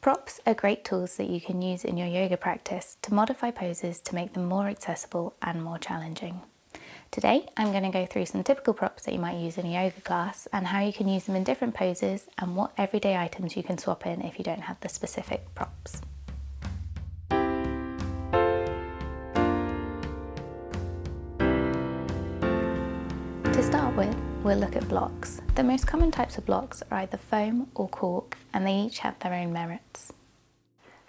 Props are great tools that you can use in your yoga practice to modify poses to make them more accessible and more challenging. Today, I'm going to go through some typical props that you might use in a yoga class and how you can use them in different poses and what everyday items you can swap in if you don't have the specific props. To start with, we'll look at blocks. The most common types of blocks are either foam or cork, and they each have their own merits.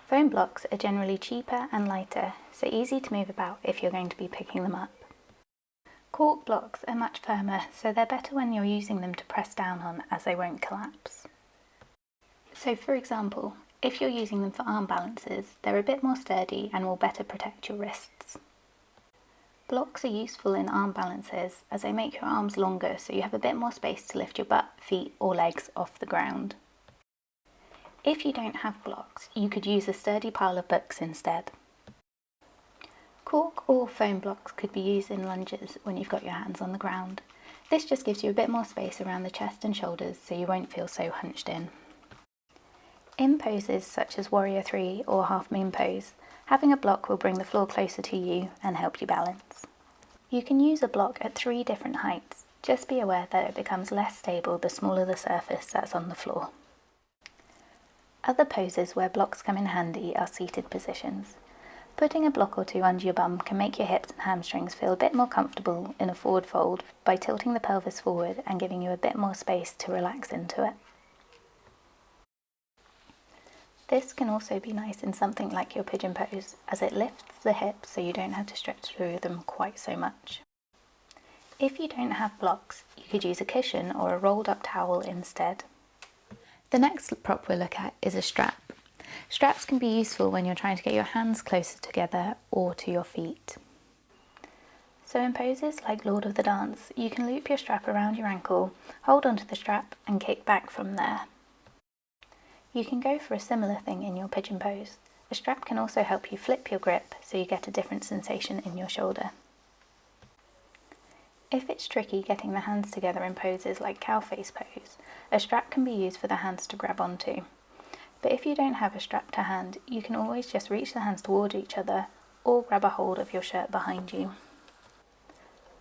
Foam blocks are generally cheaper and lighter, so easy to move about if you're going to be picking them up. Cork blocks are much firmer, so they're better when you're using them to press down on, as they won't collapse. So for example, if you're using them for arm balances, they're a bit more sturdy and will better protect your wrists. Blocks are useful in arm balances as they make your arms longer, so you have a bit more space to lift your butt, feet or legs off the ground. If you don't have blocks, you could use a sturdy pile of books instead. Cork or foam blocks could be used in lunges when you've got your hands on the ground. This just gives you a bit more space around the chest and shoulders so you won't feel so hunched in. In poses such as Warrior 3 or Half Moon pose, having a block will bring the floor closer to you and help you balance. You can use a block at 3 different heights. Just be aware that it becomes less stable the smaller the surface that's on the floor. Other poses where blocks come in handy are seated positions. Putting a block or 2 under your bum can make your hips and hamstrings feel a bit more comfortable in a forward fold by tilting the pelvis forward and giving you a bit more space to relax into it. This can also be nice in something like your pigeon pose, as it lifts the hips so you don't have to stretch through them quite so much. If you don't have blocks, you could use a cushion or a rolled up towel instead. The next prop we'll look at is a strap. Straps can be useful when you're trying to get your hands closer together or to your feet. So in poses like Lord of the Dance, you can loop your strap around your ankle, hold onto the strap and kick back from there. You can go for a similar thing in your pigeon pose. A strap can also help you flip your grip so you get a different sensation in your shoulder. If it's tricky getting the hands together in poses like cow face pose, a strap can be used for the hands to grab onto. But if you don't have a strap to hand, you can always just reach the hands toward each other or grab a hold of your shirt behind you.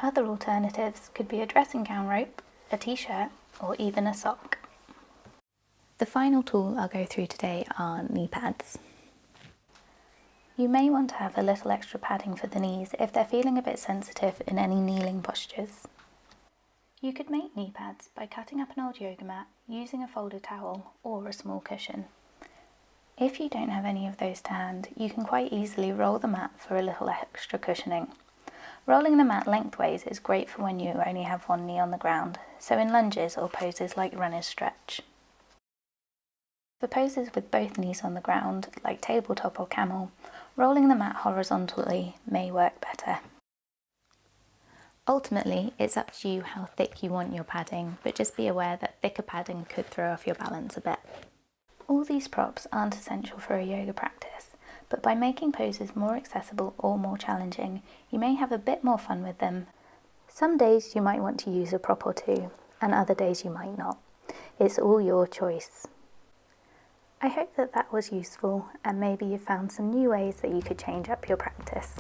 Other alternatives could be a dressing gown rope, a t-shirt or even a sock. The final tool I'll go through today are knee pads. You may want to have a little extra padding for the knees if they're feeling a bit sensitive in any kneeling postures. You could make knee pads by cutting up an old yoga mat, using a folded towel or a small cushion. If you don't have any of those to hand, you can quite easily roll the mat for a little extra cushioning. Rolling the mat lengthways is great for when you only have one knee on the ground, so in lunges or poses like runner's stretch. For poses with both knees on the ground, like tabletop or camel, rolling the mat horizontally may work better. Ultimately, it's up to you how thick you want your padding, but just be aware that thicker padding could throw off your balance a bit. All these props aren't essential for a yoga practice, but by making poses more accessible or more challenging, you may have a bit more fun with them. Some days you might want to use a prop or 2, and other days you might not. It's all your choice. I hope that was useful, and maybe you found some new ways that you could change up your practice.